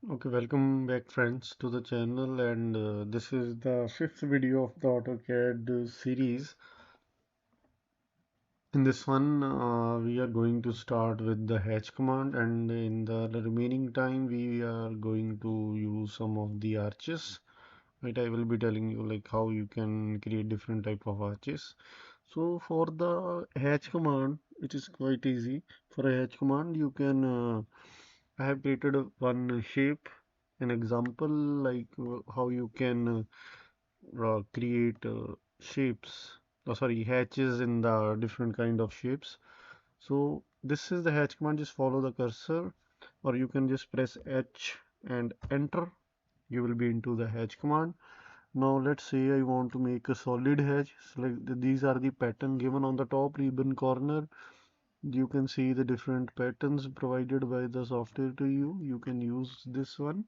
Okay, welcome back friends to the channel, and this is the fifth video of the AutoCAD series. In this one, we are going to start with the hatch command, and in the remaining time, we are going to use some of the arches. Right, I will be telling you like how you can create different type of arches. So for the hatch command, it is quite easy. For a hatch command, you can I have created one shape, an example like how you can create shapes, sorry, hatches in the different kind of shapes. So this is the hatch command. Just follow the cursor, or you can just press H and enter. You will be into the hatch command. Now let's say I want to make a solid hatch. Select these are the pattern given on the top ribbon corner. You can see the different patterns provided by the software to you. You can use this one,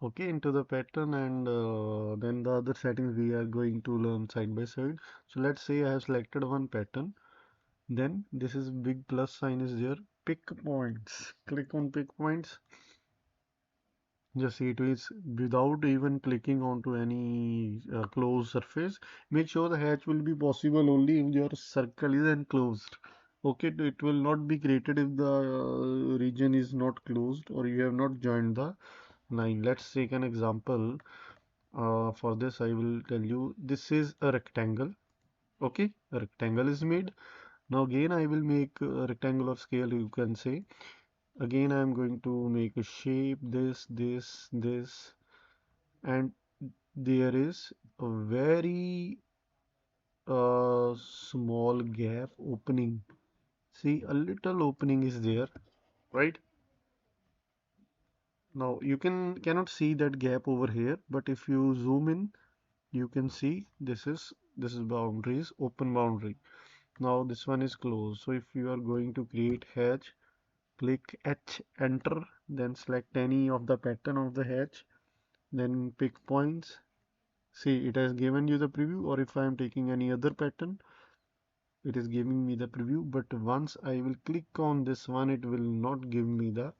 okay, into the pattern, and then the other settings we are going to learn side by side. So let's say I have selected one pattern. Then this is big plus sign is there. Pick points. Click on pick points. Just see it is without even clicking onto any closed surface. Make sure the hatch will be possible only if your circle is enclosed. Okay, it will not be created if the region is not closed or you have not joined the line. Let's take an example. For this, I will tell you this is a rectangle. Okay, a rectangle is made. Now again, I will make a rectangular scale. You can say again, I am going to make a shape. This, and there is a very small gap opening. See, a little opening is there, right? Now you cannot see that gap over here, but if you zoom in, you can see this is boundaries, open boundary. Now this one is closed. So if you are going to create hatch, click H, enter, then select any of the pattern of the hatch, then pick points. See, it has given you the preview, or if I am taking any other pattern, it is giving me the preview. But once I will click on this one, it will not give me the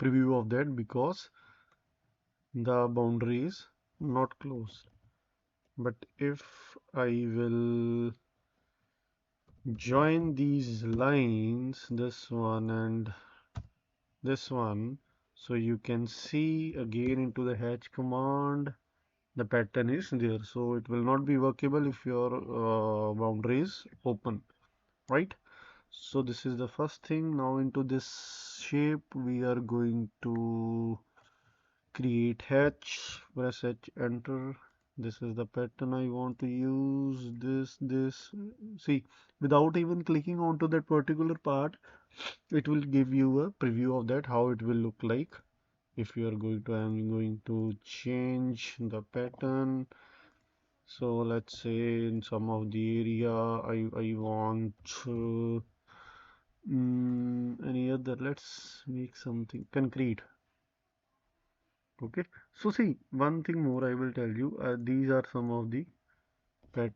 preview of that because the boundary is not closed. But if I will join these lines, this one and this one, so you can see again into the hatch command, the pattern is there. So it will not be workable if your boundary is open, right? So this is the first thing. Now into this shape, we are going to create hatch. Press H, enter. This is the pattern I want to use. This. See, without even clicking onto that particular part, it will give you a preview of that, how it will look like. If you are going to, I'm going to change the pattern. So let's say in some of the area, I want any other. Let's make something concrete. Okay. So see, one thing more I will tell you. These are some of the pet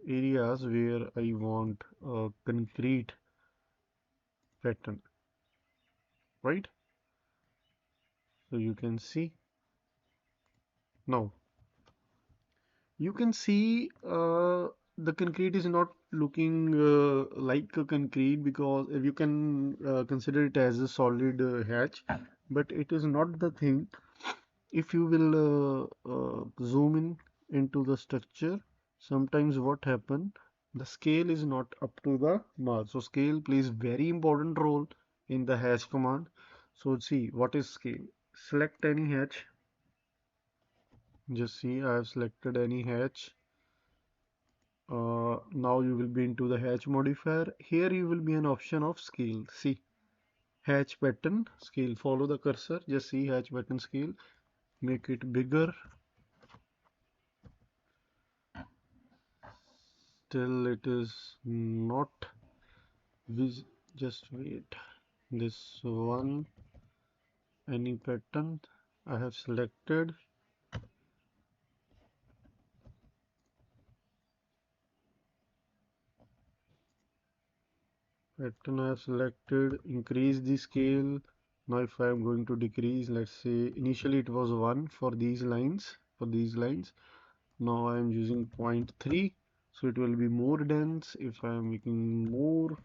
areas where I want a concrete pattern, right? So you can see now. You can see the concrete is not looking like a concrete because if you can consider it as a solid hatch, but it is not the thing. If you will zoom in into the structure, sometimes what happen, the scale is not up to the mark. So scale plays very important role in the hatch command. So see what is scale. Select any hatch. Just see I have selected any hatch. Now you will be into the hatch modifier. Here you will be an option of scale. See hatch pattern scale. Follow the cursor. Just see hatch pattern scale. Make it bigger. Still it is not just wait. This one, any pattern I have selected. pattern I have selected, increase the scale. Now if I am going to decrease, let's say initially it was 1 for these lines. Now I am using 0.3, so it will be more dense. If I am making more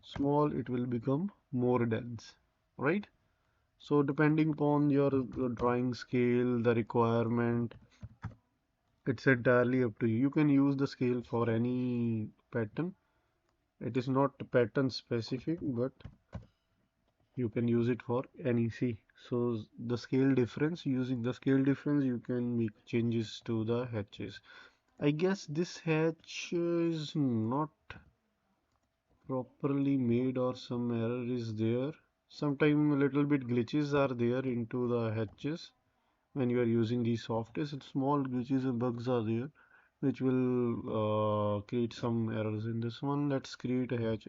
small, it will become more dense, right? So depending upon your drawing scale, the requirement, it's entirely up to you. You can use the scale for any pattern. It is not pattern specific, but you can use it for any. See, so the scale difference, using the scale difference, you can make changes to the hatches. I guess this hatch is not properly made or some error is there. Sometimes a little bit glitches are there into the hatches when you are using these softwares. Small glitches and bugs are there which will create some errors in this one. Let's create a hatch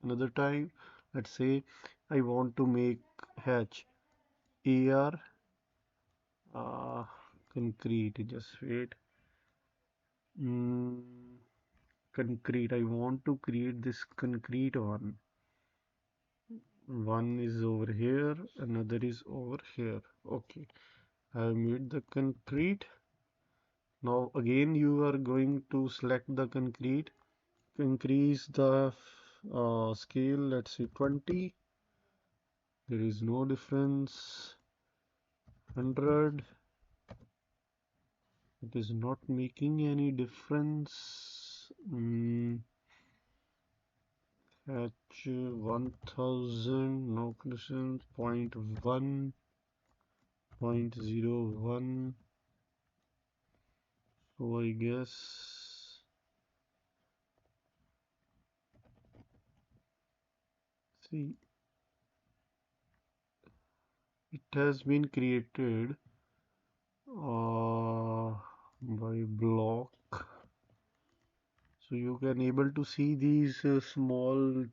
another time. Let's say I want to make hatch AR uh, concrete. Just wait. Mm, concrete. I want to create this concrete one. One is over here, another is over here. Okay, I have made the concrete. Now again you are going to select the concrete, increase the scale, let's say 20. There is no difference. 100. It is not making any difference. Hatch 1000, no collision, 0.1, 0.01. So I guess, see, it has been created by block. So you can able to see these small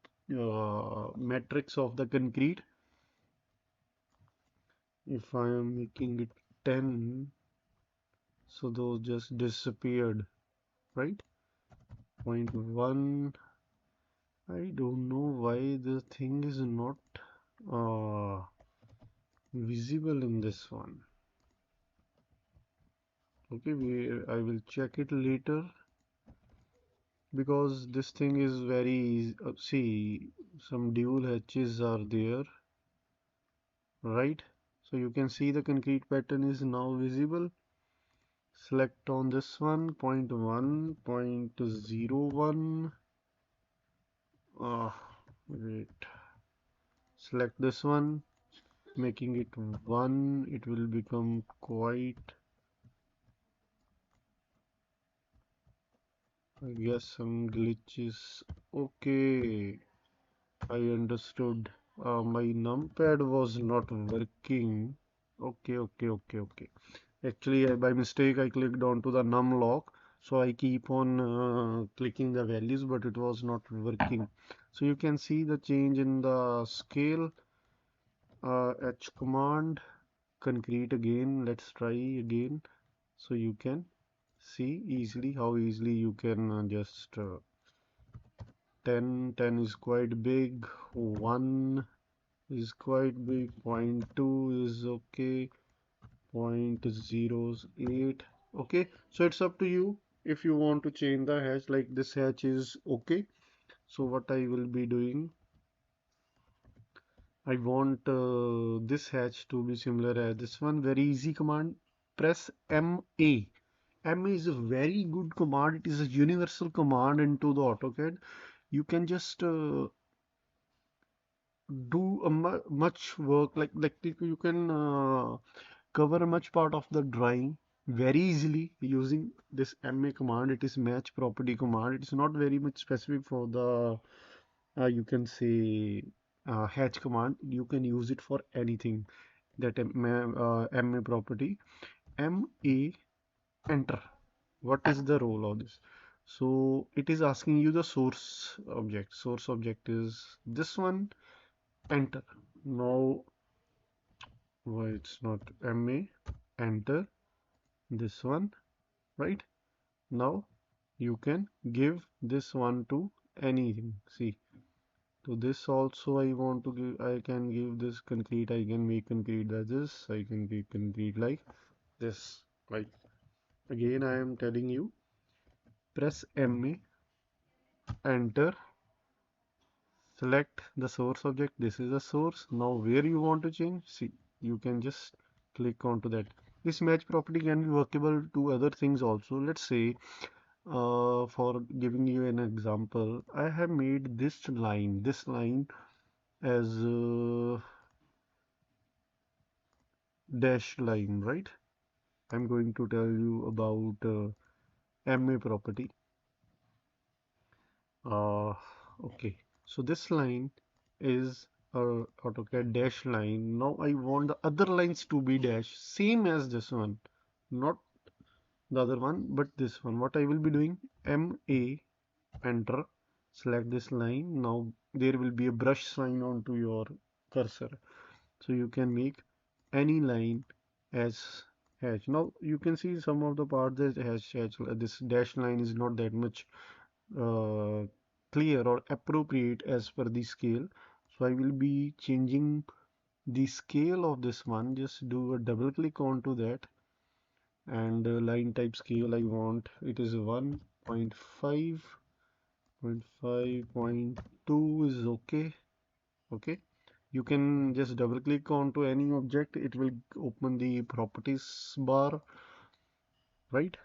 metrics of the concrete. If I am making it 10, so those just disappeared, right? 0.1. I don't know why the thing is not uh, visible in this one. Okay, I will check it later because this thing is very see, some dual hatches are there, right? So you can see the concrete pattern is now visible. Select on this one, 0.1, 0.01. Wait, select this one, making it 1, it will become quite, I guess some glitches. Okay, I understood. My numpad was not working. Okay. Actually, by mistake, I clicked onto the num lock. So I keep on clicking the values, but it was not working. So you can see the change in the scale. H command, concrete again. Let's try again. So you can see easily how easily you can just 10 is quite big, 1 is quite big, 0.2 is okay, 0.08. Okay, so it's up to you if you want to change the hatch. Like this hatch is okay. So what I will be doing, I want this hatch to be similar as this one. Very easy command. Press MA. MA is a very good command. It is a universal command into the AutoCAD. You can just do a much work like you can cover a much part of the drawing very easily using this MA command. It is match property command. It's not very much specific for the you can say hatch command. You can use it for anything. That MA property, MA, enter. What is the role of this? So it is asking you the source object. Source object is this one, enter. Now why it's not MA, enter this one, right? Now you can give this one to anything. See, So this also I want to give, I can give this concrete, I can make concrete as this, I can make concrete like this. Like again, I am telling you, press MA, enter, select the source object. This is the source. Now where you want to change, see, you can just click onto that. This match property can be workable to other things also. Let's say, for giving you an example, I have made this line as dash line, right? I'm going to tell you about MA property. Uh, okay, so this line is a AutoCAD dash line. Now I want the other lines to be dash, same as this one, not the other one, but this one. What I will be doing, MA, enter, select this line. Now there will be a brush sign onto your cursor. So you can make any line as hatch. Now you can see some of the parts that hatch. This dash line is not that much uh, clear or appropriate as per the scale. So I will be changing the scale of this one. Just do a double click onto that, and line type scale I want it is 1.5, 0.5.2 is okay. Okay, you can just double click onto any object, it will open the properties bar, right?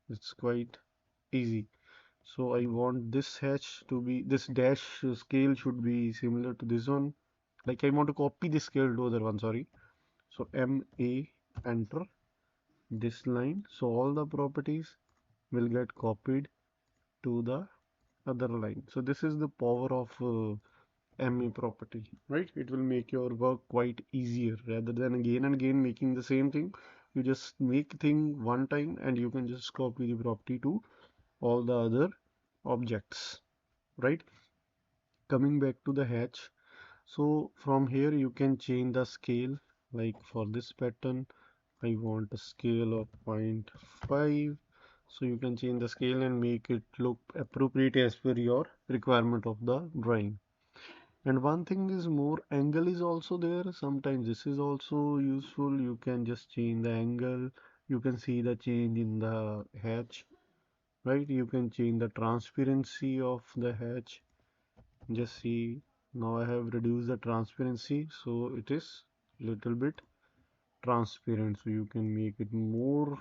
It's quite easy. So I want this hatch to be, this dash scale should be similar to this one. Like I want to copy this scale to other one, sorry. So MA, enter this line. So all the properties will get copied to the other line. So this is the power of MA property, right? It will make your work quite easier rather than again and again making the same thing. You just make thing one time and you can just copy the property to all the other objects, right? Coming back to the hatch, so from here you can change the scale. Like for this pattern I want a scale of 0.5, so you can change the scale and make it look appropriate as per your requirement of the drawing. And one thing is, more angle is also there. Sometimes this is also useful. You can just change the angle. You can see the change in the hatch, right? You can change the transparency of the hatch. Just see, now I have reduced the transparency, so it is little bit transparent. So you can make it more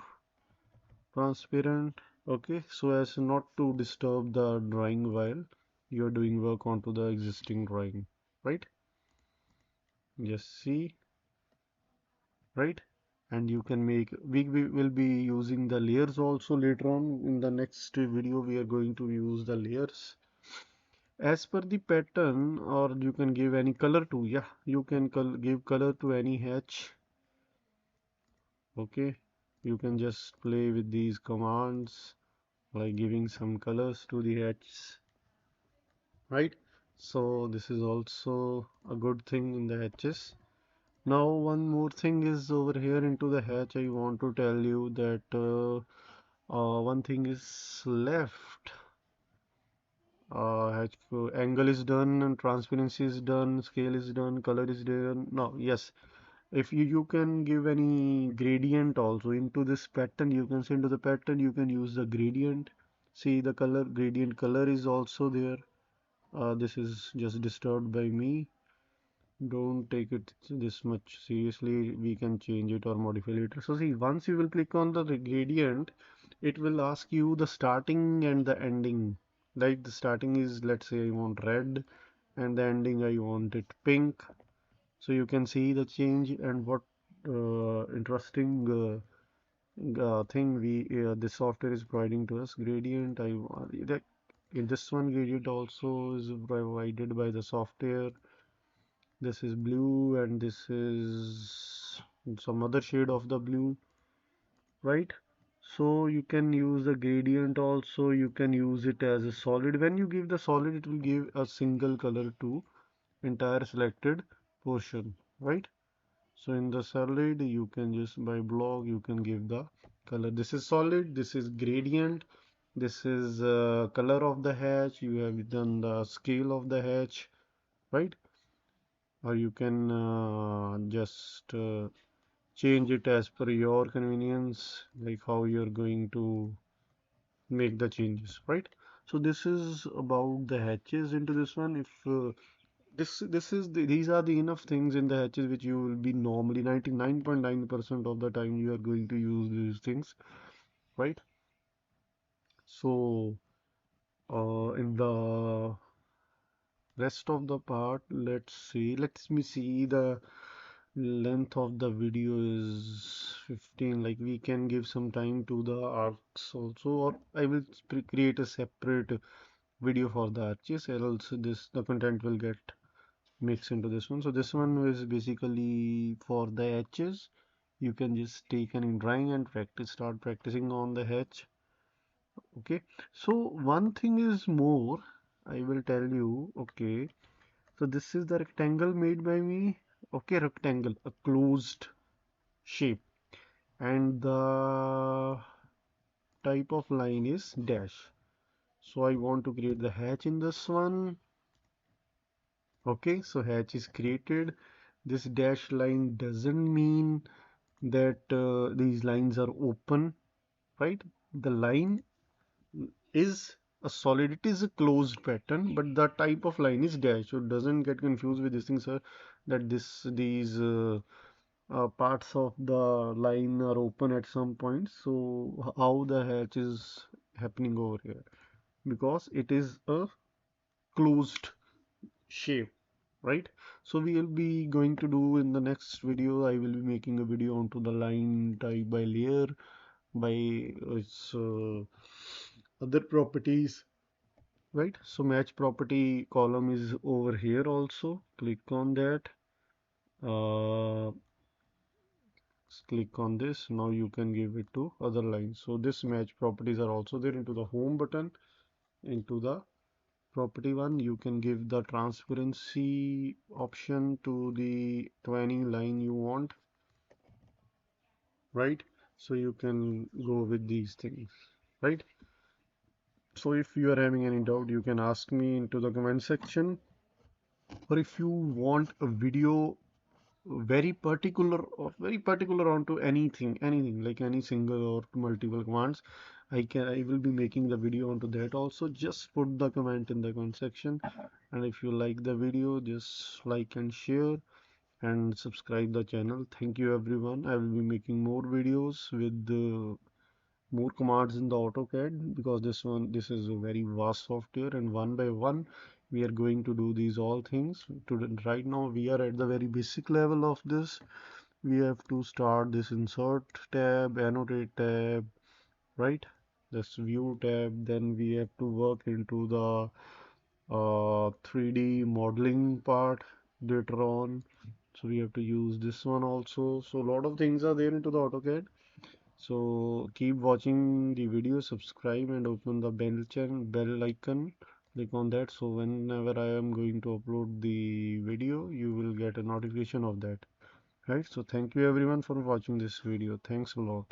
transparent. Okay, so as not to disturb the drawing while you're doing work onto the existing drawing, right? Just see, right? And you can make, we will be using the layers also later on. In the next video we are going to use the layers as per the pattern, or you can give any color to, yeah, you can give color to any hatch. Okay, you can just play with these commands like giving some colors to the hatches, right? So this is also a good thing in the hatches. Now one more thing is over here into the hatch. I want to tell you that one thing is left. Hatch angle is done, and transparency is done, scale is done, color is done. Now, yes, if you can give any gradient also into this pattern, you can send to the pattern, you can use the gradient. See the color, gradient color is also there. This is just disturbed by me. Don't take it this much seriously. We can change it or modify later. So see, once you will click on the gradient, it will ask you the starting and the ending. Like the starting is, let's say I want red, and the ending I want it pink. So you can see the change. And what interesting thing we this software is providing to us, gradient. I want that in this one, gradient also is provided by the software. This is blue and this is some other shade of the blue, right? So you can use the gradient also. You can use it as a solid. When you give the solid, it will give a single color to entire selected portion, right? So in the solid, you can just by block, you can give the color. This is solid, this is gradient, this is color of the hatch. You have done the scale of the hatch, right? Or you can just change it as per your convenience, like how you're going to make the changes, right? So this is about the hatches into this one. If these are the enough things in the hatches which you will be normally 99.9% of the time you are going to use these things, right? So in the rest of the part, let me see, the length of the video is 15. Like we can give some time to the arcs also, or I will create a separate video for the arches, else this the content will get mixed into this one. So this one is basically for the hatches. You can just take any drawing and start practicing on the hatch. Okay, so one thing is more, I will tell you. Okay, so this is the rectangle made by me. Okay, rectangle, a closed shape, and the type of line is dash. So I want to create the hatch in this one. Okay, so hatch is created. This dash line doesn't mean that these lines are open, right? The line is a solid, it is a closed pattern, but the type of line is dash. So doesn't get confused with this thing, sir, that these parts of the line are open at some point. So how the hatch is happening over here? Because it is a closed shape, right? So we will be going to do in the next video, I will be making a video onto the line type by layer, by its other properties, right? So match property column is over here also. Click on that. Uh, Click on this. Now you can give it to other lines. So this match properties are also there into the home button. Into the property one, you can give the transparency option to any line you want, right? So you can go with these things, right? So if you are having any doubt, you can ask me into the comment section, or if you want a video very particular onto anything like any single or multiple commands, I will be making the video onto that also. Just put the comment in the comment section, and if you like the video, just like and share and subscribe the channel. Thank you everyone. I will be making more videos with more commands in the AutoCAD, because this is a very vast software, and one by one we are going to do these all things. Right now we are at the very basic level of this. We have to start this insert tab, annotate tab, right? This view tab, then we have to work into the 3D modeling part later on. So we have to use this one also. So a lot of things are there into the AutoCAD. So keep watching the video, subscribe and open the bell icon. Click on that, so whenever I am going to upload the video, you will get a notification of that. Right? So thank you everyone for watching this video. Thanks a lot.